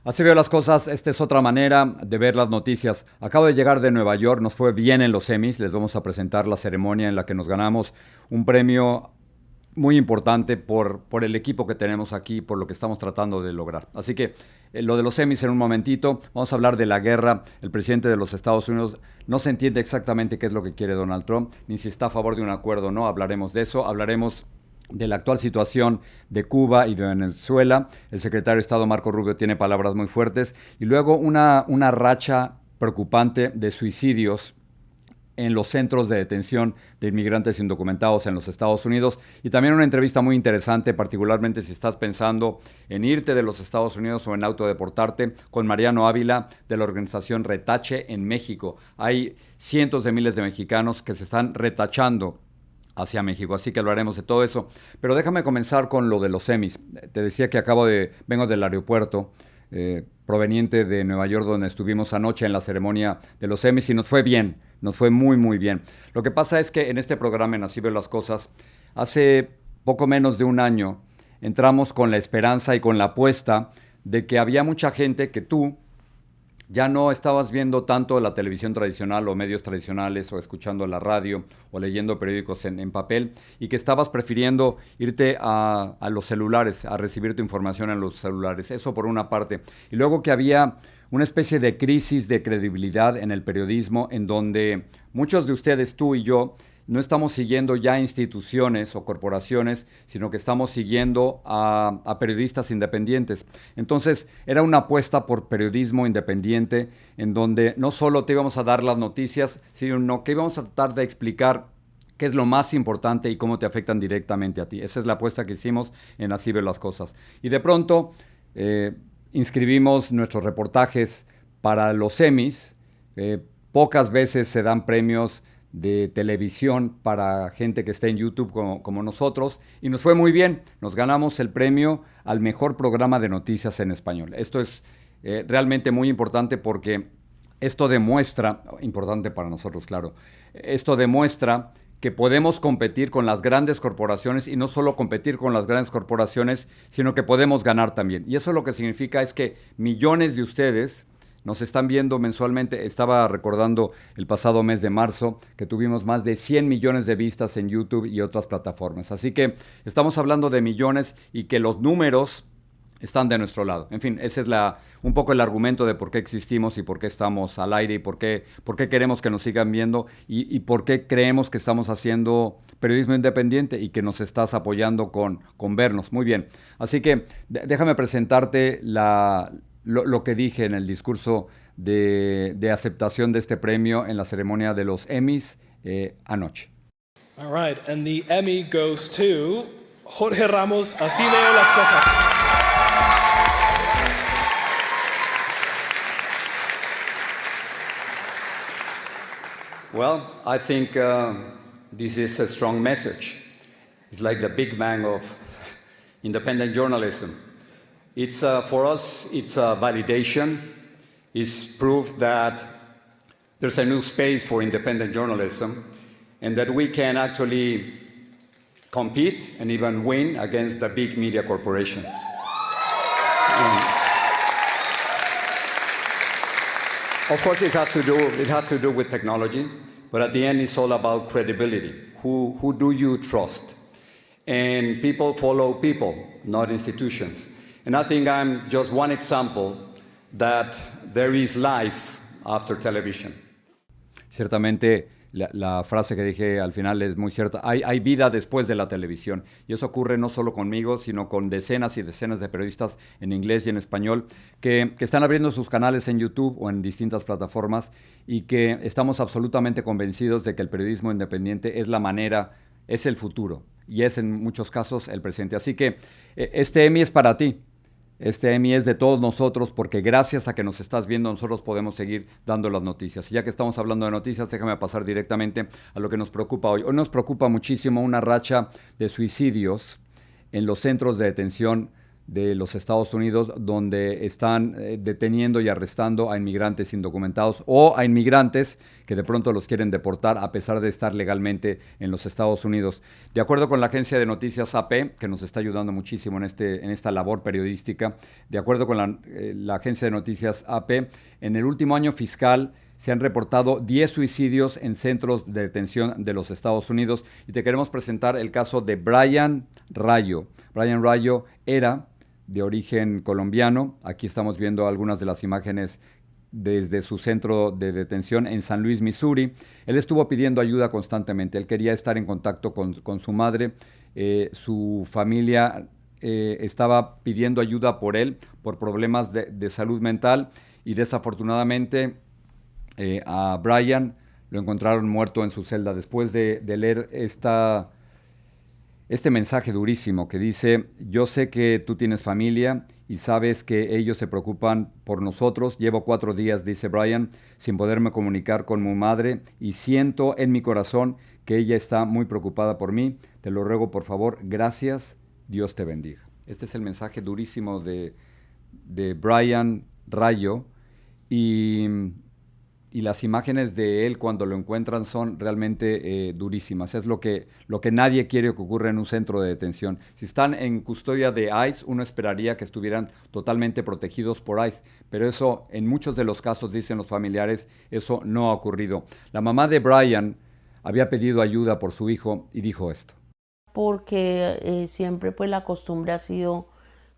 Así veo las cosas, esta es otra manera de ver las noticias. Acabo de llegar de Nueva York, nos fue bien en los Emmys, les vamos a presentar la ceremonia en la que nos ganamos un premio muy importante por el equipo que tenemos aquí, por lo que estamos tratando de lograr. Así que lo de los Emmys en un momentito, vamos a hablar de la guerra. El presidente de los Estados Unidos no se entiende exactamente qué es lo que quiere Donald Trump, ni si está a favor de un acuerdo o no, hablaremos de eso, hablaremos de la actual situación de Cuba y de Venezuela. El secretario de Estado Marco Rubio tiene palabras muy fuertes y luego una racha preocupante de suicidios en los centros de detención de inmigrantes indocumentados en los Estados Unidos y también una entrevista muy interesante, particularmente si estás pensando en irte de los Estados Unidos o en autodeportarte, con Mariano Ávila de la organización Retache en México. Hay cientos de miles de mexicanos que se están retachando hacia México, así que hablaremos de todo eso. Pero déjame comenzar con lo de los Emmys. Te decía que vengo del aeropuerto, proveniente de Nueva York, donde estuvimos anoche en la ceremonia de los Emmys y nos fue bien, nos fue muy, muy bien. Lo que pasa es que en este programa, en Así Veo las Cosas, hace poco menos de un año, entramos con la esperanza y con la apuesta de que había mucha gente que tú ya no estabas viendo tanto la televisión tradicional o medios tradicionales o escuchando la radio o leyendo periódicos en papel y que estabas prefiriendo irte a los celulares, a recibir tu información en los celulares. Eso por una parte. Y luego que había una especie de crisis de credibilidad en el periodismo en donde muchos de ustedes, tú y yo, no estamos siguiendo ya instituciones o corporaciones, sino que estamos siguiendo a periodistas independientes. Entonces, era una apuesta por periodismo independiente, en donde no solo te íbamos a dar las noticias, sino que íbamos a tratar de explicar qué es lo más importante y cómo te afectan directamente a ti. Esa es la apuesta que hicimos en Así Veo las Cosas. Y de pronto, inscribimos nuestros reportajes para los Emmys. Pocas veces se dan premios de televisión para gente que está en YouTube como nosotros y nos fue muy bien, nos ganamos el premio al mejor programa de noticias en español. Esto es realmente muy importante porque esto demuestra, importante para nosotros claro, esto demuestra que podemos competir con las grandes corporaciones y no solo competir con las grandes corporaciones, sino que podemos ganar también. Y eso lo que significa es que millones de ustedes nos están viendo mensualmente. Estaba recordando el pasado mes de marzo que tuvimos más de 100 millones de vistas en YouTube y otras plataformas. Así que estamos hablando de millones y que los números están de nuestro lado. En fin, ese es un poco el argumento de por qué existimos y por qué estamos al aire y por qué queremos que nos sigan viendo y por qué creemos que estamos haciendo periodismo independiente y que nos estás apoyando con vernos. Muy bien. Así que déjame presentarte lo que dije en el discurso de aceptación de este premio en la ceremonia de los Emmys anoche. All right, and the Emmy goes to Jorge Ramos. Así veo las cosas. Well, I think this is a strong message. It's like the Big Bang of independent journalism. It's for us, it's a validation. It's proof that there's a new space for independent journalism and that we can actually compete and even win against the big media corporations. Of course, it has to do with technology, but at the end, it's all about credibility. Who do you trust? And people follow people, not institutions. And I think I'm just one example that there is life after television. Ciertamente, la frase que dije al final es muy cierta. Hay vida después de la televisión. Y eso ocurre no solo conmigo, sino con decenas y decenas de periodistas en inglés y en español que están abriendo sus canales en YouTube o en distintas plataformas y que estamos absolutamente convencidos de que el periodismo independiente es la manera, es el futuro y es en muchos casos el presente. Así que este Emmy es para ti. Este Emmy es de todos nosotros porque gracias a que nos estás viendo nosotros podemos seguir dando las noticias. Y ya que estamos hablando de noticias, déjame pasar directamente a lo que nos preocupa hoy. Hoy nos preocupa muchísimo una racha de suicidios en los centros de detención de los Estados Unidos, donde están deteniendo y arrestando a inmigrantes indocumentados o a inmigrantes que de pronto los quieren deportar a pesar de estar legalmente en los Estados Unidos. De acuerdo con la agencia de noticias AP, que nos está ayudando muchísimo en esta labor periodística, de acuerdo con la agencia de noticias AP, en el último año fiscal se han reportado 10 suicidios en centros de detención de los Estados Unidos y te queremos presentar el caso de Brian Rayo. Brian Rayo era de origen colombiano. Aquí estamos viendo algunas de las imágenes desde su centro de detención en San Luis, Missouri. Él estuvo pidiendo ayuda constantemente. Él quería estar en contacto con su madre. Su familia estaba pidiendo ayuda por él, por problemas de salud mental, y desafortunadamente a Brian lo encontraron muerto en su celda. Después de leer este mensaje durísimo que dice: yo sé que tú tienes familia y sabes que ellos se preocupan por nosotros. Llevo 4 días, dice Brian, sin poderme comunicar con mi madre y siento en mi corazón que ella está muy preocupada por mí. Te lo ruego, por favor, gracias, Dios te bendiga. Este es el mensaje durísimo de Brian Rayo, y las imágenes de él cuando lo encuentran son realmente durísimas. Es lo que nadie quiere que ocurra en un centro de detención. Si están en custodia de ICE, uno esperaría que estuvieran totalmente protegidos por ICE, pero eso, en muchos de los casos, dicen los familiares, eso no ha ocurrido. La mamá de Brian había pedido ayuda por su hijo y dijo esto. Porque siempre pues la costumbre ha sido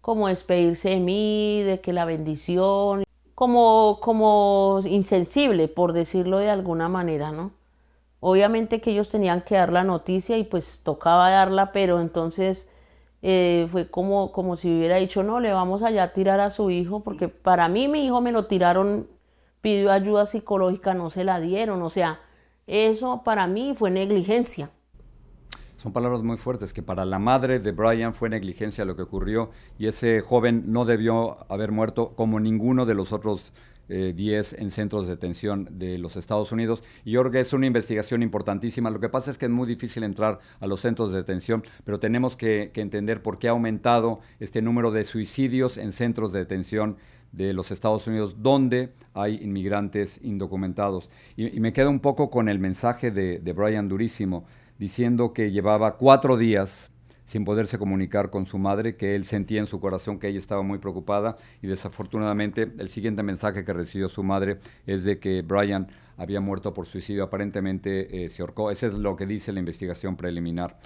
como despedirse de mí, de que la bendición, como insensible, por decirlo de alguna manera, ¿no? Obviamente que ellos tenían que dar la noticia y pues tocaba darla, pero entonces fue como si hubiera dicho: no, le vamos allá a tirar a su hijo, porque para mí mi hijo me lo tiraron, pidió ayuda psicológica, no se la dieron, o sea, eso para mí fue negligencia. Son palabras muy fuertes, que para la madre de Brian fue negligencia lo que ocurrió, y ese joven no debió haber muerto como ninguno de los otros 10 en centros de detención de los Estados Unidos. Y yo creo que es una investigación importantísima. Lo que pasa es que es muy difícil entrar a los centros de detención, pero tenemos que entender por qué ha aumentado este número de suicidios en centros de detención de los Estados Unidos, donde hay inmigrantes indocumentados. Y me quedo un poco con el mensaje de Brian durísimo, diciendo que llevaba 4 días sin poderse comunicar con su madre, que él sentía en su corazón que ella estaba muy preocupada, y desafortunadamente el siguiente mensaje que recibió su madre es de que Brian había muerto por suicidio. Aparentemente se ahorcó. Eso es lo que dice la investigación preliminar.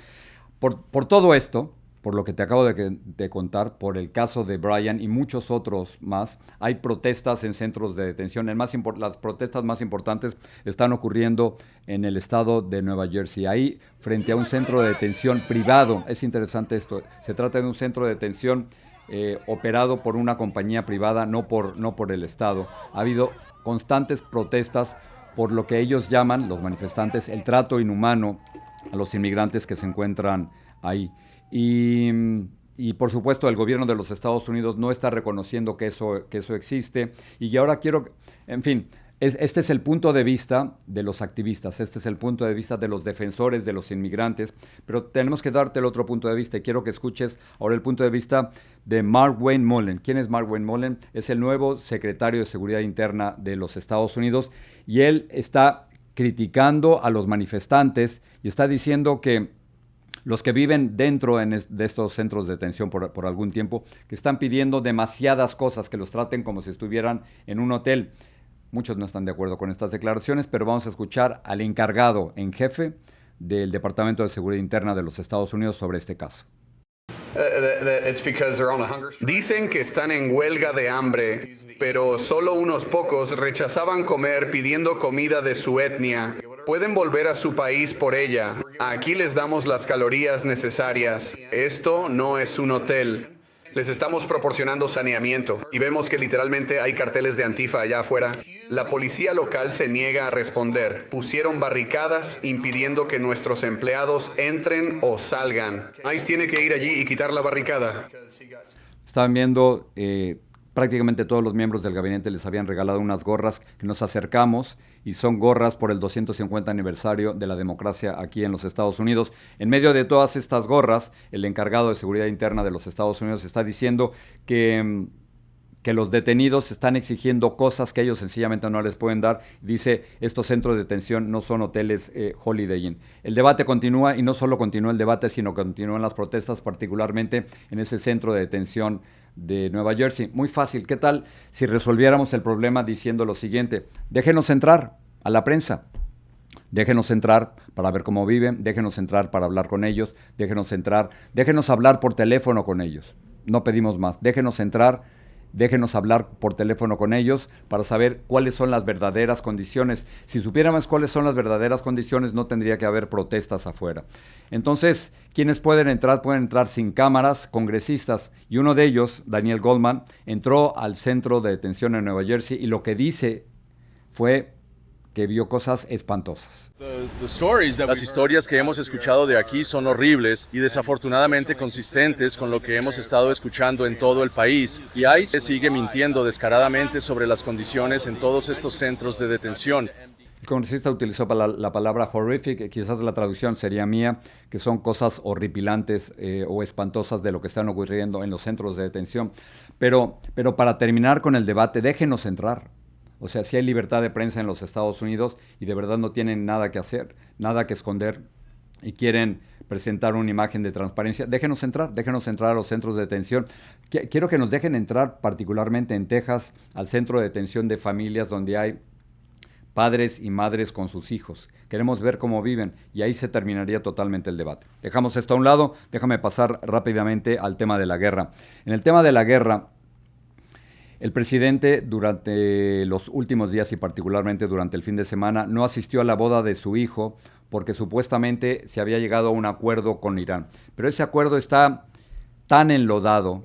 Por todo esto, por lo que te acabo de contar, por el caso de Brian y muchos otros más, hay protestas en centros de detención. Las protestas más importantes están ocurriendo en el estado de Nueva Jersey, ahí frente a un centro de detención privado. Es interesante esto, se trata de un centro de detención operado por una compañía privada, no por el estado. Ha habido constantes protestas por lo que ellos llaman, los manifestantes, el trato inhumano a los inmigrantes que se encuentran ahí. Y por supuesto el gobierno de los Estados Unidos no está reconociendo que eso existe. Y ahora en fin, este es el punto de vista de los activistas, este es el punto de vista de los defensores de los inmigrantes, pero tenemos que darte el otro punto de vista, y quiero que escuches ahora el punto de vista de Markwayne Mullin. ¿Quién es Markwayne Mullin? Es el nuevo secretario de Seguridad Interna de los Estados Unidos, y él está criticando a los manifestantes y está diciendo que los que viven dentro de estos centros de detención por algún tiempo, que están pidiendo demasiadas cosas, que los traten como si estuvieran en un hotel. Muchos no están de acuerdo con estas declaraciones, pero vamos a escuchar al encargado en jefe del Departamento de Seguridad Interna de los Estados Unidos sobre este caso. Dicen que están en huelga de hambre, pero solo unos pocos rechazaban comer pidiendo comida de su etnia. Pueden volver a su país por ella. Aquí les damos las calorías necesarias. Esto no es un hotel. Les estamos proporcionando saneamiento y vemos que literalmente hay carteles de Antifa allá afuera. La policía local se niega a responder. Pusieron barricadas impidiendo que nuestros empleados entren o salgan. ICE tiene que ir allí y quitar la barricada. Estaban viendo prácticamente todos los miembros del gabinete les habían regalado unas gorras que nos acercamos y son gorras por el 250 aniversario de la democracia aquí en los Estados Unidos. En medio de todas estas gorras, el encargado de seguridad interna de los Estados Unidos está diciendo que los detenidos están exigiendo cosas que ellos sencillamente no les pueden dar. Dice, estos centros de detención no son hoteles Holiday Inn. El debate continúa y no solo continúa el debate, sino que continúan las protestas, particularmente en ese centro de detención de Nueva Jersey. Muy fácil. ¿Qué tal si resolviéramos el problema diciendo lo siguiente? Déjenos entrar a la prensa. Déjenos entrar para ver cómo viven, déjenos entrar para hablar con ellos, déjenos entrar, déjenos hablar por teléfono con ellos. No pedimos más. Déjenos entrar. Déjenos hablar por teléfono con ellos para saber cuáles son las verdaderas condiciones. Si supiéramos cuáles son las verdaderas condiciones, no tendría que haber protestas afuera. Entonces, ¿quiénes pueden entrar? Pueden entrar sin cámaras, congresistas. Y uno de ellos, Daniel Goldman, entró al centro de detención en Nueva Jersey y lo que dice fue que vio cosas espantosas. Las historias que hemos escuchado de aquí son horribles y desafortunadamente consistentes con lo que hemos estado escuchando en todo el país. Y ICE sigue mintiendo descaradamente sobre las condiciones en todos estos centros de detención. El congresista utilizó la palabra horrific, quizás la traducción sería mía, que son cosas horripilantes o espantosas de lo que están ocurriendo en los centros de detención. Pero para terminar con el debate, déjenos entrar. O sea, si hay libertad de prensa en los Estados Unidos y de verdad no tienen nada que hacer, nada que esconder y quieren presentar una imagen de transparencia, déjenos entrar a los centros de detención. Quiero que nos dejen entrar particularmente en Texas al centro de detención de familias donde hay padres y madres con sus hijos. Queremos ver cómo viven y ahí se terminaría totalmente el debate. Dejamos esto a un lado, déjame pasar rápidamente al tema de la guerra. En el tema de la guerra, el presidente durante los últimos días y particularmente durante el fin de semana no asistió a la boda de su hijo porque supuestamente se había llegado a un acuerdo con Irán. Pero ese acuerdo está tan enlodado,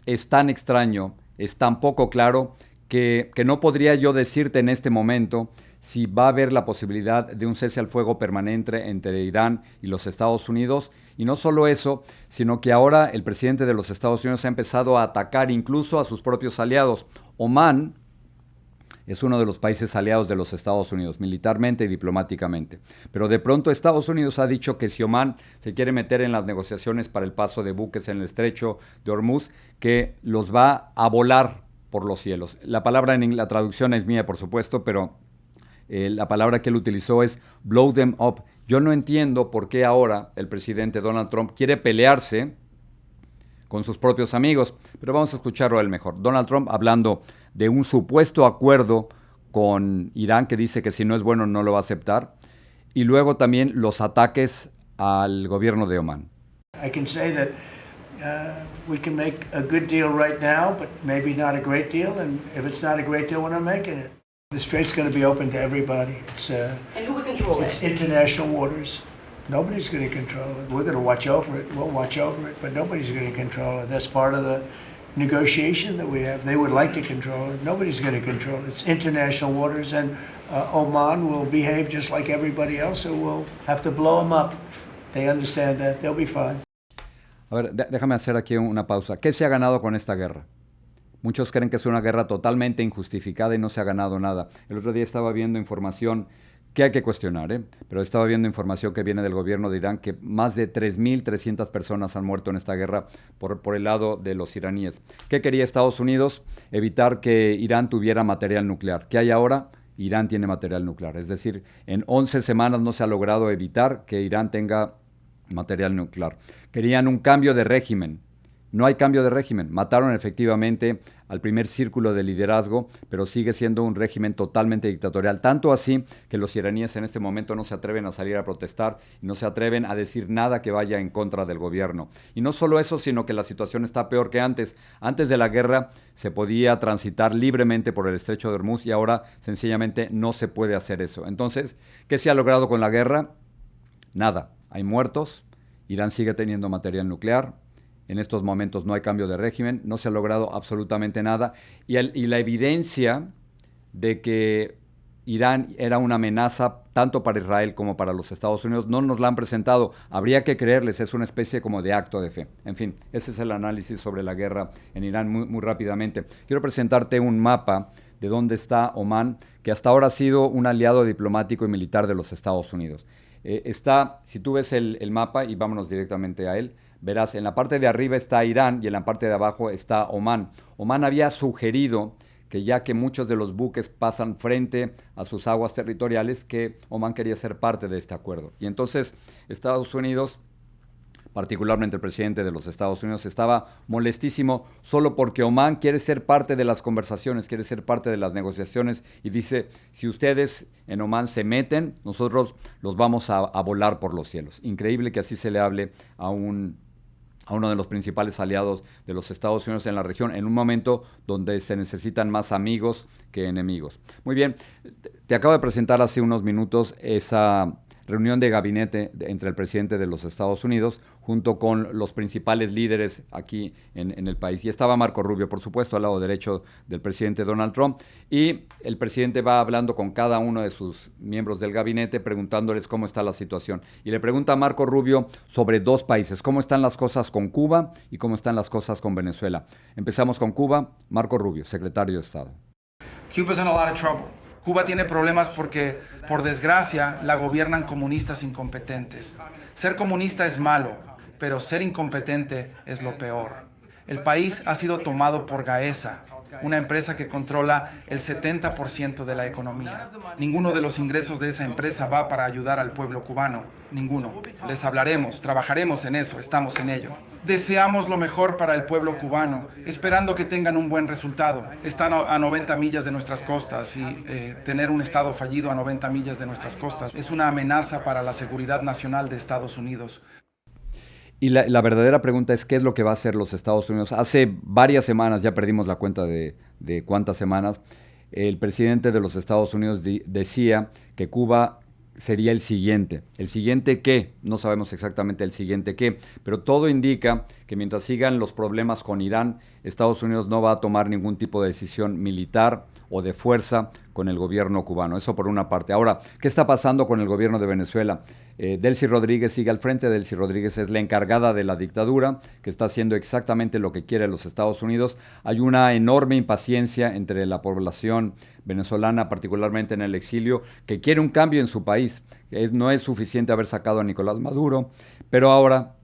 es tan extraño, es tan poco claro que no podría yo decirte en este momento si va a haber la posibilidad de un cese al fuego permanente entre Irán y los Estados Unidos. Y no solo eso, sino que ahora el presidente de los Estados Unidos ha empezado a atacar incluso a sus propios aliados. Omán es uno de los países aliados de los Estados Unidos, militarmente y diplomáticamente. Pero de pronto Estados Unidos ha dicho que si Omán se quiere meter en las negociaciones para el paso de buques en el estrecho de Hormuz, que los va a volar por los cielos. La palabra la traducción es mía, por supuesto, pero la palabra que él utilizó es blow them up. Yo no entiendo por qué ahora el presidente Donald Trump quiere pelearse con sus propios amigos, pero vamos a escucharlo a él mejor. Donald Trump hablando de un supuesto acuerdo con Irán que dice que si no es bueno no lo va a aceptar, y luego también los ataques al gobierno de Omán. I can say that we can make a good deal right now, but maybe not a great deal, and if it's not a great deal, we're not making it. The strait's going to be open to everybody. And who would control it's it? international waters. Nobody's going to control it. We're going to watch over it. We'll watch over it, but nobody's going to control it. That's part of the negotiation that we have. They would like to control it. Nobody's going to control it. It's international waters, and Oman will behave just like everybody else, so we'll have to blow them up. They understand that. They'll be fine. A ver, déjame hacer aquí una pausa. ¿Qué se ha ganado con esta guerra? Muchos creen que es una guerra totalmente injustificada y no se ha ganado nada. El otro día estaba viendo información que hay que cuestionar, pero estaba viendo información que viene del gobierno de Irán que más de 3.300 personas han muerto en esta guerra por el lado de los iraníes. ¿Qué quería Estados Unidos? Evitar que Irán tuviera material nuclear. ¿Qué hay ahora? Irán tiene material nuclear. Es decir, en 11 semanas no se ha logrado evitar que Irán tenga material nuclear. Querían un cambio de régimen. No hay cambio de régimen. Mataron efectivamente al primer círculo de liderazgo, pero sigue siendo un régimen totalmente dictatorial. Tanto así que los iraníes en este momento no se atreven a salir a protestar y no se atreven a decir nada que vaya en contra del gobierno. Y no solo eso, sino que la situación está peor que antes. Antes de la guerra se podía transitar libremente por el estrecho de Hormuz y ahora sencillamente no se puede hacer eso. Entonces, ¿qué se ha logrado con la guerra? Nada. Hay muertos. Irán sigue teniendo material nuclear. En estos momentos no hay cambio de régimen, no se ha logrado absolutamente nada. Y la evidencia de que Irán era una amenaza tanto para Israel como para los Estados Unidos. No nos la han presentado. Habría que creerles, es una especie como de acto de fe. En fin, ese es el análisis sobre la guerra en Irán muy rápidamente. Quiero presentarte un mapa de dónde está Omán, que hasta ahora ha sido un aliado diplomático y militar de los Estados Unidos. Si tú ves el mapa, y vámonos directamente a él, verás, en la parte de arriba está Irán y en la parte de abajo está Omán. Omán había sugerido que ya que muchos de los buques pasan frente a sus aguas territoriales, que Omán quería ser parte de este acuerdo. Y entonces Estados Unidos, particularmente el presidente de los Estados Unidos, estaba molestísimo solo porque Omán quiere ser parte de las conversaciones, quiere ser parte de las negociaciones, y dice, si ustedes en Omán se meten, nosotros los vamos a volar por los cielos. Increíble que así se le hable a uno de los principales aliados de los Estados Unidos en la región, en un momento donde se necesitan más amigos que enemigos. Muy bien, te acabo de presentar hace unos minutos esa reunión de gabinete entre el presidente de los Estados Unidos junto con los principales líderes aquí en el país. Y estaba Marco Rubio, por supuesto, al lado derecho del presidente Donald Trump, y el presidente va hablando con cada uno de sus miembros del gabinete, preguntándoles cómo está la situación. Y le pregunta a Marco Rubio sobre dos países, cómo están las cosas con Cuba y cómo están las cosas con Venezuela. Empezamos con Cuba. Marco Rubio, secretario de Estado. Cuba's in a lot of trouble. Cuba tiene problemas porque, por desgracia, la gobiernan comunistas incompetentes. Ser comunista es malo, pero ser incompetente es lo peor. El país ha sido tomado por Gaesa, una empresa que controla el 70% de la economía. Ninguno de los ingresos de esa empresa va para ayudar al pueblo cubano. Ninguno. Les hablaremos, trabajaremos en eso, estamos en ello. Deseamos lo mejor para el pueblo cubano, esperando que tengan un buen resultado. Están a 90 millas de nuestras costas y tener un Estado fallido a 90 millas de nuestras costas es una amenaza para la seguridad nacional de Estados Unidos. Y la verdadera pregunta es, ¿qué es lo que va a hacer los Estados Unidos? Hace varias semanas, ya perdimos la cuenta de cuántas semanas, el presidente de los Estados Unidos decía que Cuba sería el siguiente. ¿El siguiente qué? No sabemos exactamente el siguiente qué, pero todo indica que mientras sigan los problemas con Irán, Estados Unidos no va a tomar ningún tipo de decisión militar o de fuerza con el gobierno cubano. Eso por una parte. Ahora, ¿qué está pasando con el gobierno de Venezuela? Delcy Rodríguez sigue al frente. Delcy Rodríguez es la encargada de la dictadura, que está haciendo exactamente lo que quiere los Estados Unidos. Hay una enorme impaciencia entre la población venezolana, particularmente en el exilio, que quiere un cambio en su país. No es suficiente haber sacado a Nicolás Maduro, pero ahora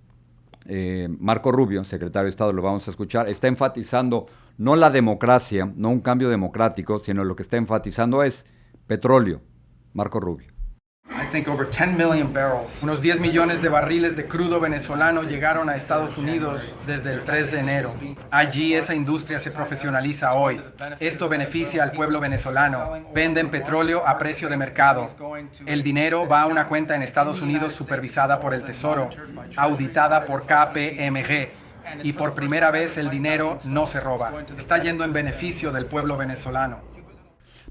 Marco Rubio, secretario de Estado, lo vamos a escuchar, está enfatizando no la democracia, no un cambio democrático, sino lo que está enfatizando es petróleo. Marco Rubio. I think over 10 million barrels, unos 10 millones de barriles de crudo venezolano llegaron a Estados Unidos desde el 3 de enero. Allí esa industria se profesionaliza hoy. Esto beneficia al pueblo venezolano. Venden petróleo a precio de mercado. El dinero va a una cuenta en Estados Unidos supervisada por el Tesoro, auditada por KPMG. Y por primera vez el dinero no se roba. Está yendo en beneficio del pueblo venezolano.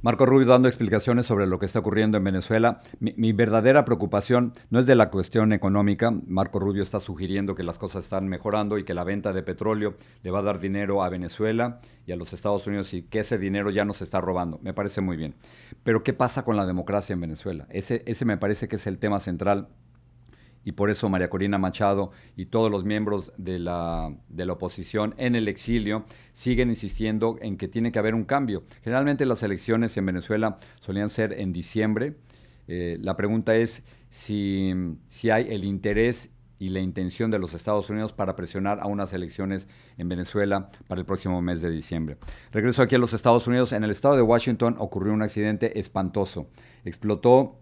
Marco Rubio dando explicaciones sobre lo que está ocurriendo en Venezuela. Mi verdadera preocupación no es de la cuestión económica. Marco Rubio está sugiriendo que las cosas están mejorando y que la venta de petróleo le va a dar dinero a Venezuela y a los Estados Unidos y que ese dinero ya no se está robando. Me parece muy bien. Pero ¿qué pasa con la democracia en Venezuela? Ese me parece que es el tema central. Y por eso María Corina Machado y todos los miembros de la oposición en el exilio siguen insistiendo en que tiene que haber un cambio. Generalmente las elecciones en Venezuela solían ser en diciembre. La pregunta es si hay el interés y la intención de los Estados Unidos para presionar a unas elecciones en Venezuela para el próximo mes de diciembre. Regreso aquí a los Estados Unidos. En el estado de Washington ocurrió un accidente espantoso. Explotó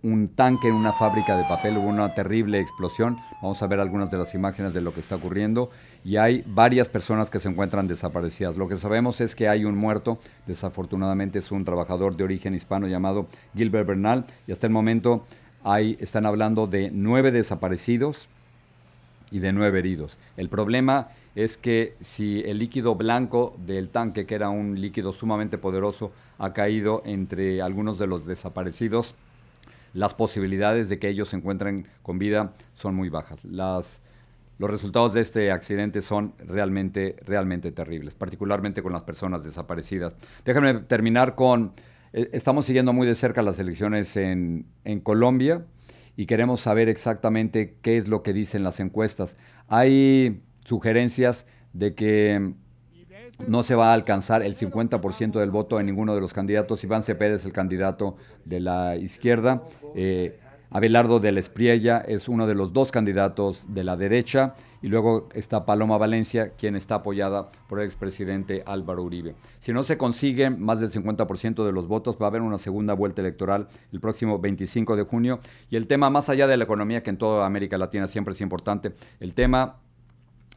un tanque en una fábrica de papel, hubo una terrible explosión. Vamos a ver algunas de las imágenes de lo que está ocurriendo y hay varias personas que se encuentran desaparecidas. Lo que sabemos es que hay un muerto, desafortunadamente es un trabajador de origen hispano llamado Gilbert Bernal, y hasta el momento están hablando de 9 desaparecidos y de 9 heridos. El problema es que si el líquido blanco del tanque, que era un líquido sumamente poderoso, ha caído entre algunos de los desaparecidos, las posibilidades de que ellos se encuentren con vida son muy bajas. Los resultados de este accidente son realmente terribles, particularmente con las personas desaparecidas. Déjame terminar con Estamos siguiendo muy de cerca las elecciones en Colombia y queremos saber exactamente qué es lo que dicen las encuestas. Hay sugerencias de que no se va a alcanzar el 50% del voto en ninguno de los candidatos. Iván Cepeda es el candidato de la izquierda. Abelardo del Espriella es uno de los dos candidatos de la derecha. Y luego está Paloma Valencia, quien está apoyada por el expresidente Álvaro Uribe. Si no se consigue más del 50% de los votos, va a haber una segunda vuelta electoral el próximo 25 de junio. Y el tema, más allá de la economía, que en toda América Latina siempre es importante, el tema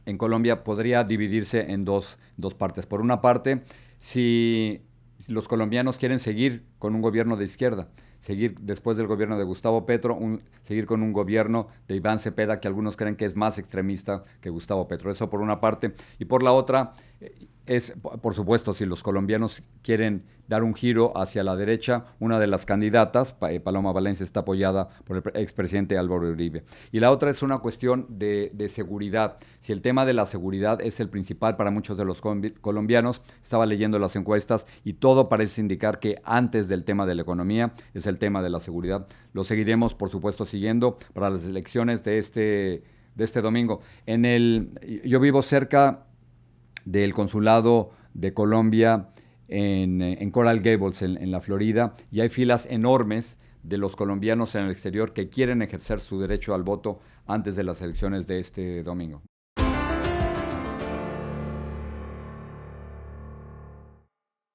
en Colombia podría dividirse en dos partes. Por una parte, si los colombianos quieren seguir con un gobierno de izquierda, seguir después del gobierno de Gustavo Petro, seguir con un gobierno de Iván Cepeda, que algunos creen que es más extremista que Gustavo Petro. Eso por una parte. Y por la otra, es, por supuesto, si los colombianos quieren dar un giro hacia la derecha, una de las candidatas, Paloma Valencia, está apoyada por el expresidente Álvaro Uribe. Y la otra es una cuestión de seguridad. Si el tema de la seguridad es el principal para muchos de los colombianos, estaba leyendo las encuestas y todo parece indicar que antes del tema de la economía es el tema de la seguridad. Lo seguiremos, por supuesto, siguiendo para las elecciones de este domingo. Yo vivo cerca del consulado de Colombia en Coral Gables, en la Florida, y hay filas enormes de los colombianos en el exterior que quieren ejercer su derecho al voto antes de las elecciones de este domingo.